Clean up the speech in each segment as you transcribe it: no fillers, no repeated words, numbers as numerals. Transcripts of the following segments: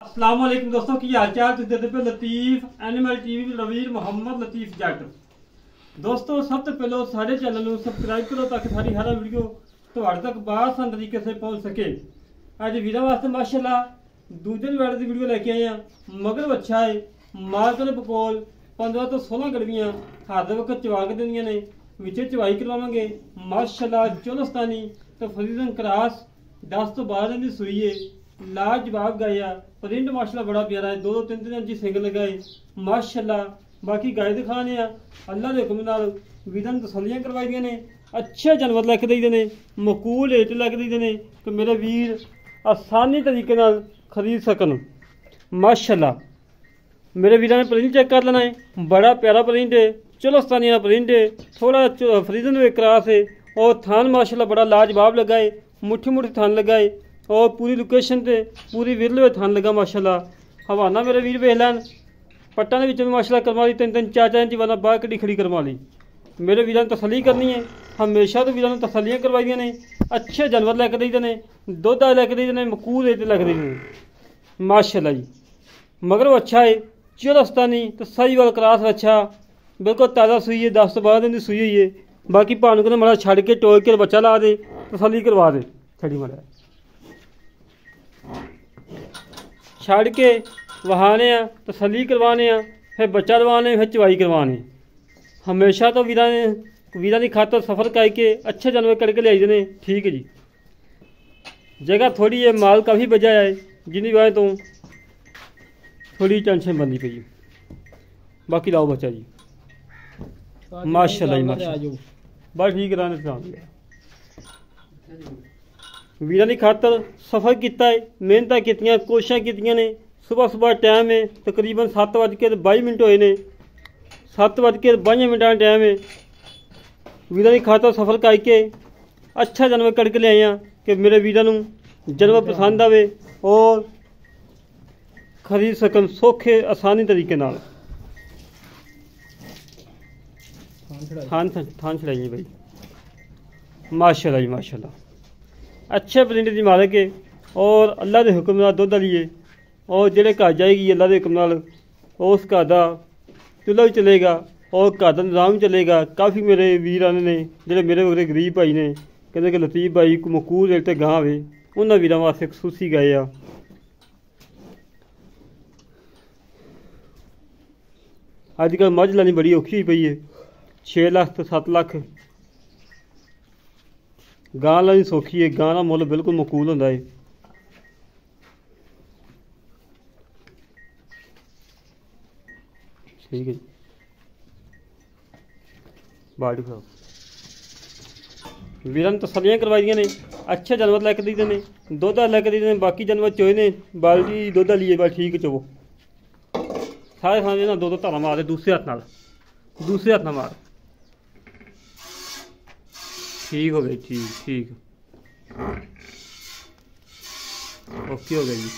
अस्सलाम वालेकुम दोस्तों की हाल चाल तुझे पे लतीफ एनिमल टीवी लवीर मोहम्मद लतीफ जट। दोस्तों सब तो पहले सारे चैनल को सबसक्राइब करो ताकि सारी हर वीडियो ਤੁਹਾਡੇ तक बासान तरीके से पहुंच सके। अज वीर वास्ते माशाल्लाह दूजे वैड की वीडियो लेके आए हैं। मगर अच्छा है मार्केट बकोल 15 तो 16 गड़वियाँ हर वक्त चवा के देंगे ने विचे चवाई करवावे माशाल्लाह चोलस्तानी तो फरीदन क्रास 10 तो 12 दिन सूई है लाजवाब गाया प्रिंट माशाल्लाह बड़ा प्यारा है। 2-3 इंची सिंग लगाए माशाल्लाह। बाकी गाय दिखाने अल्लाह के हुक्म नाल वीरन तसलियां करवाई दी ने अच्छे जानवर लैके देते हैं मकूल रेट लैके देते हैं कि मेरे वीर आसानी तरीके नाल खरीद सकन। माशाल्लाह मेरे वीर ने प्रिंट चेक कर लेना है बड़ा प्यारा प्रिंट है चोलस्तानी का प्रिंट है थोड़ा फरीदन में क्रास है और थान माशाल्लाह बड़ा लाजवाब लगा है मुट्ठी मुट्ठी थान लगा है और पूरी लोकेशन पे पूरी विरले थान लगा माशाल्लाह। हवाना मेरे वीर वेख लैन पट्टा ने भी माशाल्लाह करवा ली 3-3 4-4 इंच वाला बाहर कड़ी खड़ी करवा ली। मेरे वीर ने तसली करनी है हमेशा तो वीर ने तसलियां करवाई ने अच्छे जानवर लैके देते हैं दुध लैके देते हैं मकूल रेट लैके देते हैं माशाल्लाह जी। मगर वो अच्छा है चोलस्तानी तो सही वाल क्रास अच्छा बिल्कुल ताज़ा सूई है 10 तो 12 दिन की सूई हुई है। बाकी भानु को माड़ा छड़ के टोक के बच्चा ला दे तसली करवा दे छड़ी माड़ा छड़ के वहाने तसली करवाने फिर बच्चा दवाने फिर चवाई करवाने। हमेशा तो वीर की खातर सफ़र करके अच्छे जानवर करके ले आते हैं। ठीक है जी जगह थोड़ी है माल काफ़ी बजा है जिन्नी वजह तो थोड़ी टेंशन बनती पई। बाकी लाओ बच्चा जी माशाल्लाह जी माशाल्लाह बस ठीक रहने वीर की खातर सफ़र किया है मेहनत की कोशिशें की ने। सुबह सुबह टाइम है तकरीबन 7:22 होए ने 7:22 का टाइम है। वीर की खातर सफ़र करके अच्छा जानवर करके ले आए कि मेरे वीर जानवर पसंद आए और खरीद सकन सौखे आसानी तरीके नाल। थान छड़ाइए भाई माशाल्लाह जी माशाल्लाह अच्छे प्रिंट की मालक है और अल्लाह के हुक्म नाल दुध लिए और जेड़े घर जाएगी अल्लाह के हुक्म नाल उस घर का चूल्हा भी चलेगा और घर का निज़ाम चलेगा। काफ़ी मेरे वीर आने ने जेड़े मेरे वगैरह गरीब भाई ने कहते कि लतीफ भाई को मकूल रेट ते गां आवे उन्होंने वीरों वास्ते खसूसी गए आ। अजकल मझ लानी बड़ी औखी हुई पई है 6 लाख तो 7 लाख गां लानी सौखी है गां का मुल बिल्कुल मकूल होंदा है। ठीक है जी बाल्टी खाओ वीर ने तसलियां करवाई ने अच्छे जानवर लैके देते हैं दुध लैके देते हैं। बाकी जानवर चोए ने बाल्टी दुध लिए बस ठीक चवो सारे खाने ना 2-2 धारा मार दूसरे हाथ ना मार ठीक हो गई ठीक ओके हो गया जी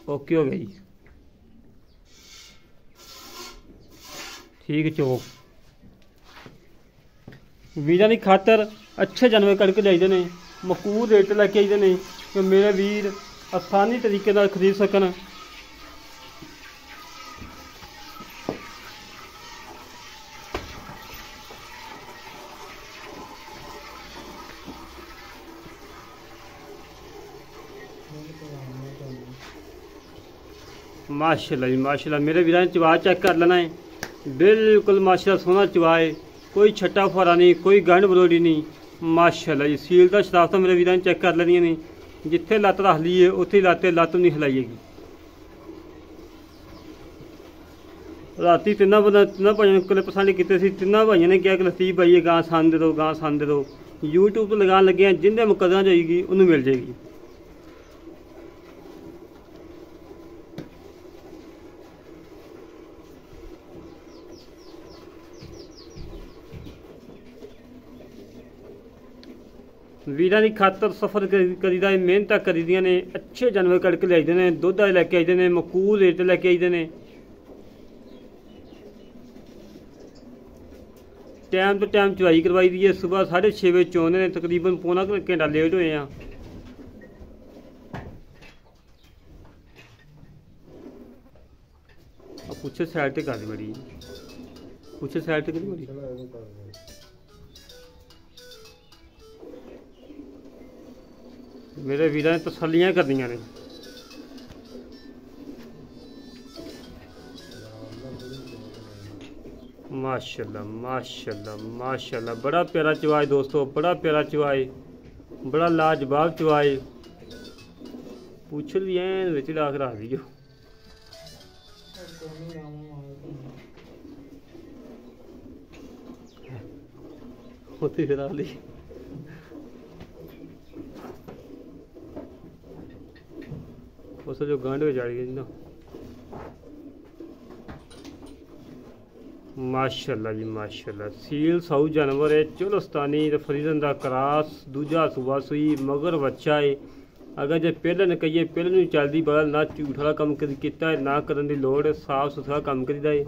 ओके हो गई ठीक चो। वीर की खातर अच्छे जानवर करके ले आते हैं मकूल रेट लैके आते हैं कि मेरे वीर आसानी तरीके नाल खरीद सकन। माशाल्लाह जी माशाल्लाह मेरे वीर ने चवा चेक कर लेना है बिल्कुल माशाल्लाह सोहना चवा है कोई छट्टा फुहारा नहीं कोई गंढ बरोड़ी नहीं माशाल्लाह जी। सील का शराफत मेरे वीर ने चेक कर लेनी ने जिथे लत्त रख ली है उत्थे लत्त नहीं हिलाइएगी। राती तिना भाइयों को पसंद किए तिना भाइयों ने कहा कि लतीफ भाई गां सन दे दो यूट्यूब पर लगान लगे हैं जिंदे मुकदमा जाएगी उन्होंने मिल जाएगी। वीर की खातर सफ़र करीदा है मेहनत करी ने अच्छे जानवर करके ले आते हैं दुध लैके आते हैं मकूल रेट लैके आते हैं। टाइम तो टाइम चवाई करवाई दी है सुबह 6:30 बजे चौंदे ने तकरीबन पौना घंटा लेट होए हैं पुछे साइड ते कर दी बड़ी पुछे साइड ते करी बड़ी मेरे वीर ने तसल्लियां करनियां ने माशाल्लाह माशाल्लाह माशाल्लाह बड़ा प्यारा चवाई दोस्तों बड़ा प्यारा चवाई बड़ा लाजवाब चवाई पूछ ली एन विच ला के रख दी जो उत्थे फिर ली उस जो गांड में चढ़ गई ना माशाल्लाह जी माशाल्लाह सील साऊ जानवर है चोलस्तानी ते फरीदन दा क्रास दूजा सूबा सुई मगर बच्चा है अगर जे पहले कहिए पहले नहीं चलती बड़ा ना झूठ वाला कम किया है ना करन दी लोड़ साफ सुथरा काम करीदा है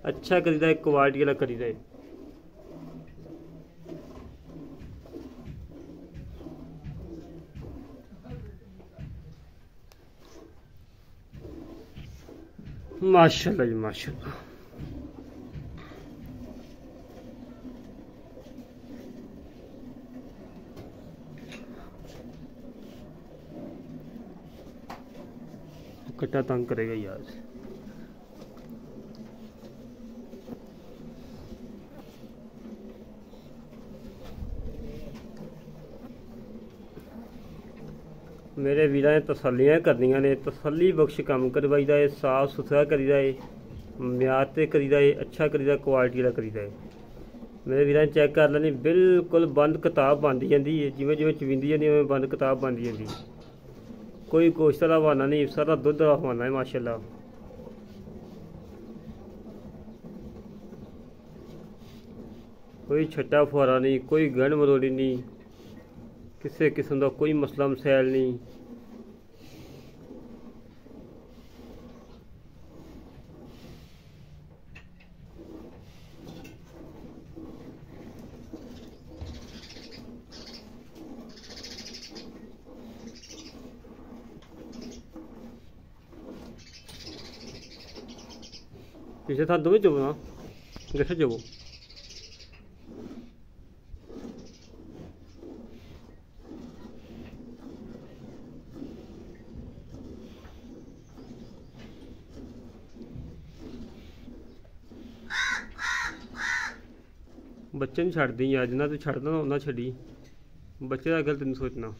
अच्छा करीदा है क्वालिटी वाला करीदा है माशाल्लाह जी माशाल्लाह कट्टा तंग करेगा यार मेरे वीरां ने तसल्लियां करनियां ने तसल्ली बख्श काम करवाईदा है साफ सुथरा करीदा है म्यार ते करीदा है अच्छा करीदा क्वालिटी वाला करीदा है मेरे वीरां ने चेक कर लैनी बिल्कुल बंद किताब बनती जाती है जिवें जिवें चविंदी जाती उवें बंद किताब बनती जाती कोई गोश्त का हवाना नहीं सारा दुध का हवाना है माशाल्लाह कोई छट्टा फुहारा नहीं कोई गंढ मरोड़ी नहीं किसी किस्म का कोई मसला मसैल नहीं पीछे था दो चुप ना कैसे चुप बच्चे नहीं छड़ दी अज ना तू छड़ना उन्ना छड़ी बच्चे का गल तेन सोचना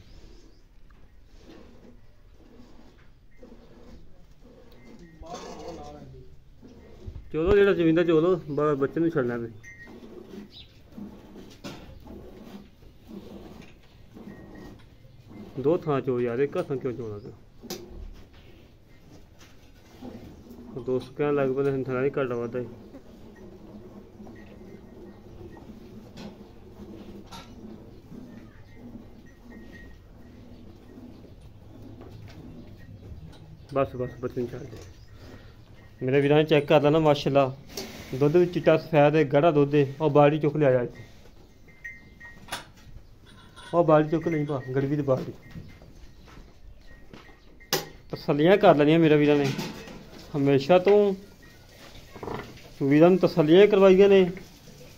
चलो जो जमींदा चलो बच्चे नहीं छड़ना दो थां चो यार एक हथा क्यों चोना तो दोस्त कहने लग पे थोड़ा नहीं घट वादा बस बस बच्चे नहीं छड़ दे मेरे वीर ने चेक कर लेना माशाल्लाह दुध भी चिट्टा सफेद है गाढ़ा दुध है और बाल्टी चुक लिया इतने और बाल्टी चुक नहीं पा गड़बी की बाल्टी तसलियां कर लेनिया मेरे वीर ने हमेशा तो वीर तसलियां करवाइया ने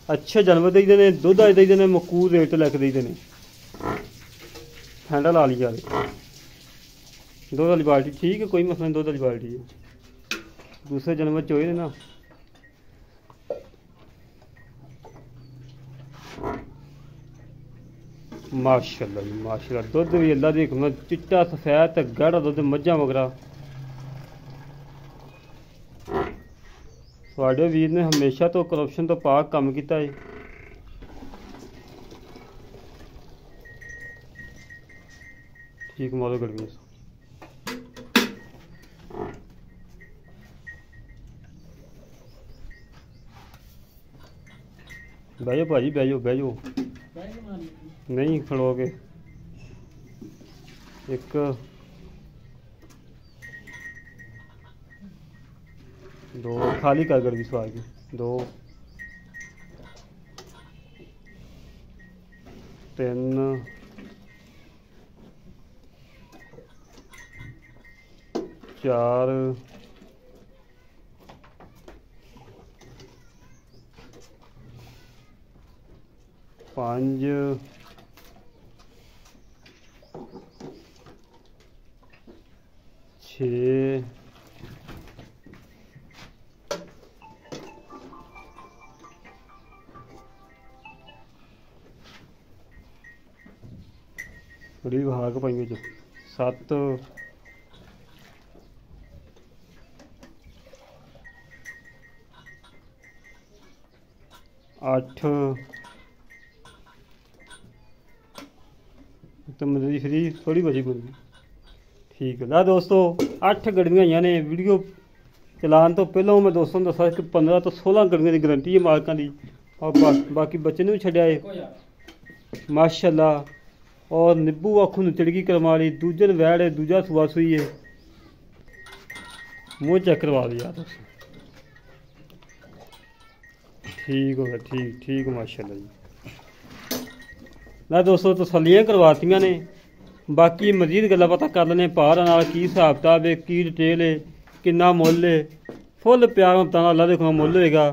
अच्छे जानवर देते हैं दुध अज देते हैं मकूर रेट लैके देते हैं हैंडल ला ली जा दुध वाली बाल्टी ठीक है कोई मसला नहीं दुध वाली बाल्टी है दूसरे जानवर चोए ने ना माशाल्लाह जी माशाल्लाह दुध भी अल्लाह दी हिकमत चिट्टा सफेद ते गाढ़ा दुध मज्झां मगरा तुहाडे वीर ने हमेशा तो करप्शन तो पाक काम किया है ठीक मारो गड़बी बहजो भाजी बहजो बहजो नहीं खड़ोगे एक दो खाली कर गड़बी सवा की दो तीन चार 5 6 बड़ी भाग पाई 7 8 तो मदरी फ्री थोड़ी बची बंदी ठीक है ला दोस्तों 8 गड्डियां हुई ने वीडियो चलान तो पहलों मैं दोस्तों ने दसा कि 15 तो 16 गड्डियां की गारंटी है मालकों की और बाकी बच्चे ने भी छड्या है माशाल्लाह और निब्बू आखू चिड़की करवा ली दूजे ने वैड़ है दूजा सुआ सुई है मुँह चेक करवा दिया ठीक हो गया ठीक माशाल्लाह जी ना दोस्तों तसल्लियां करवातियां ने बाकी मजीद गल्लां पता कर लेने भार नाल की हिसाब किताब है की डिटेल है किन्ना मुल है फुल प्यार मुहब्बत अल्लाह दे हुक्म मुल होएगा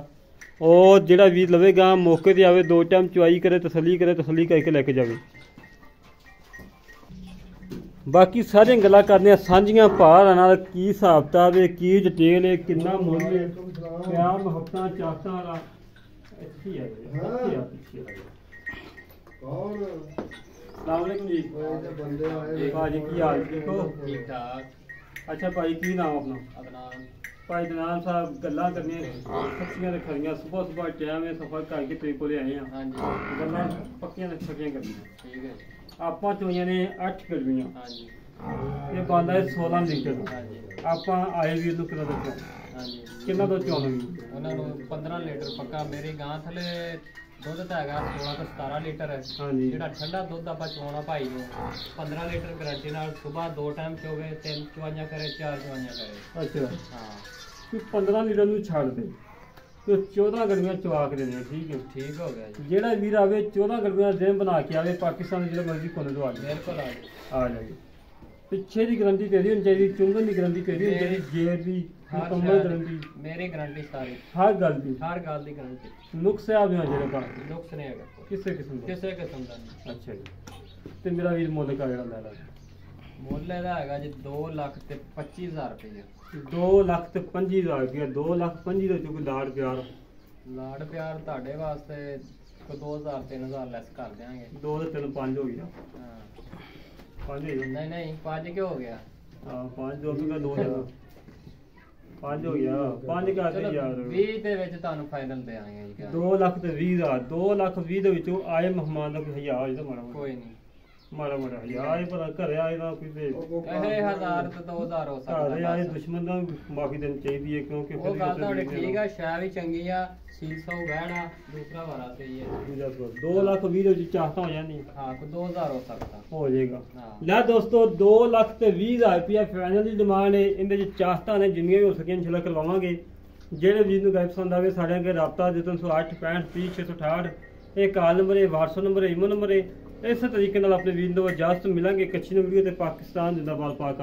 और जिहड़ा वीर लवेगा मौके ते आवे 2 टाइम चुआई करे तसल्ली करके लैके जावे बाकी सारियां गल्लां करने सांझियां भार नाल की हिसाब किताब है की डिटेल है किन्ना मुल है प्यार मुहब्बत चाहता वाला अच्छी है अस्सलाम वालेकुम जी भाजी की हाल ठीक हो ठीक ठाक अच्छा भाई की नाम अपना अदनान भाई अदनान साहब गल्लां करनियां सच्चियां ते खरियां सुबह टाइम है सफर करके तेरे कोले आए हैं हां जी गल्लां पक्कियां ते सच्चियां करनियां ठीक है ਆਪਾਂ ਚੋਈਆਂ ਨੇ 8 ਗੜਵੀਆਂ ਹਾਂਜੀ ਇਹ ਬੰਦਾ ਹੈ 16 ਲੀਟਰ ਹਾਂਜੀ ਆਪਾਂ ਆਏ ਵੀਰ ਨੂੰ ਕਿੰਨਾ ਦੱਸਿਆ ਹਾਂਜੀ ਕਿੰਨਾ ਤੋਂ ਚੋਣਗੇ ਉਹਨਾਂ ਨੂੰ 15 ਲੀਟਰ ਪੱਕਾ ਮੇਰੀ ਗਾਂ ਥਲੇ ਦੁੱਧ ਤਾਂ ਹੈਗਾ 16 ਤੋਂ 17 ਲੀਟਰ ਹੈ ਹਾਂਜੀ ਜਿਹੜਾ ਠੰਡਾ ਦੁੱਧ ਆਪਾਂ ਚੋਣਾ ਭਾਈ ਨੂੰ 15 ਲੀਟਰ ਗਾਰੰਟੀ ਨਾਲ ਸਵੇਰ 2 ਟਾਈਮ ਚੋਵੇ 3 ਚਵਾਈਆਂ ਕਰੇ 4 ਚਵਾਈਆਂ ਕਰੇ ਅੱਛਾ ਹਾਂ ਕਿ 15 ਲੀਟਰ ਨੂੰ ਛੱਡ ਦੇ तो 14 गड्डियां चुआ के देने ठीक हो गया जी जेड़ा वीर आवे 14 गड्डियां दिन बना के आवे पाकिस्तान जो मर्जी कोने तो बिल्कुल आ जाए पिछे की गारंटी तेरी होनी चाहिए चुंगन की गारंटी तेरी होनी चाहिए जेर की मुकम्मल गारंटी मेरी गारंटी सारी हर गल की गारंटी नुक्स है आपने जेड़ा का नुक्स नहीं है किसी किस्म का अच्छा जी ते मेरा वीर मुल का जेड़ा लै ला मुल ਇਹਦਾ ਹੈਗਾ ਜੀ 2,25,000 रुपये 2,25,000 रुपये 2,25,000 ਦਾ ਚੁੱਕ ਲਾੜ ਪਿਆਰ ਤੁਹਾਡੇ ਵਾਸਤੇ ਕੋਈ 2,000 3,000 ਲੈਸ ਕਰ ਦਿਆਂਗੇ 2 ਤੇ 3 5 ਹੋ ਗਿਆ ਹਾਂ 5 ਨਹੀਂ 5 ਕਿਉਂ ਹੋ ਗਿਆ ਹਾਂ 5 ਜੋ ਕਿ 2,000 5 ਹੋ ਗਿਆ 5 ਕਰਦੇ ਯਾਰ 20 ਦੇ ਵਿੱਚ ਤੁਹਾਨੂੰ ਫਾਈਨਲ ਦੇਾਂਗੇ ਜੀ 2,20,000 2,20,000 ਦੇ ਵਿੱਚੋਂ ਆਏ ਮਹਿਮਾਨ ਦਾ ਕੋਈ 1000 ਤਾਂ ਮਾੜਾ ਕੋਈ ਨਹੀਂ ਮਾੜਾ ਯਾਰ ਪਰ ਘਰੇ ਆਏ ਦਾ ਕੋਈ ਤੇ ਇਹ 1000 ਤੇ 2000 ਹੋ ਸਕਦਾ ਘਰੇ ਆਏ ਦੁਸ਼ਮਣ ਦਾ ਮਾਫੀ ਦੇਣੀ ਚਾਹੀਦੀ ਹੈ ਕਿਉਂਕਿ ਉਹ ਗੱਲ ਤੁਹਾਡੀ ਠੀਕ ਆ ਸ਼ਾਇਦ ਵੀ ਚੰਗੀ ਆ 600 ਵਹਿਣਾ ਦੂਸਰਾ ਵਾਰਾ ਸਹੀ ਹੈ 2,20,000 ਦੇ ਵਿੱਚ ਚਾਹਤਾ ਹੋ ਜਾਂਦੀ ਹਾਂ ਕੋਈ 2000 ਹੋ ਸਕਦਾ ਹੋ ਜਾਏਗਾ ਲੈ ਦੋਸਤੋ 2,20,000 ਰੁਪਇਆ ਫਾਈਨਲ ਦੀ ਡਿਮਾਂਡ ਹੈ ਇਹਦੇ ਵਿੱਚ ਚਾਹਤਾ ਨੇ ਜਿੰਨੀਆਂ ਵੀ ਹੋ ਸਕੀਆਂ ਇਨਸ਼ਾਅੱਲਾ ਕਰਵਾਵਾਂਗੇ ਜਿਹੜੇ ਵੀਰ ਨੂੰ ਗਾਇਬ ਪਸੰਦ ਆਵੇ ਸਾਡੇ ਅੱਗੇ ਰਾਬਤਾ ਦੇ 308 65 30 668 ਇਹ ਕਾਲ ਨੰਬਰ ਹੈ WhatsApp ਨੰਬਰ ਹੈ ਈਮੇਲ ਨੰਬਰ ਹੈ इस तरीके अपने वीर को इजाजत मिलेंगे। एक अच्छी वीडियो पाकिस्तान जिंदाबाद पाक।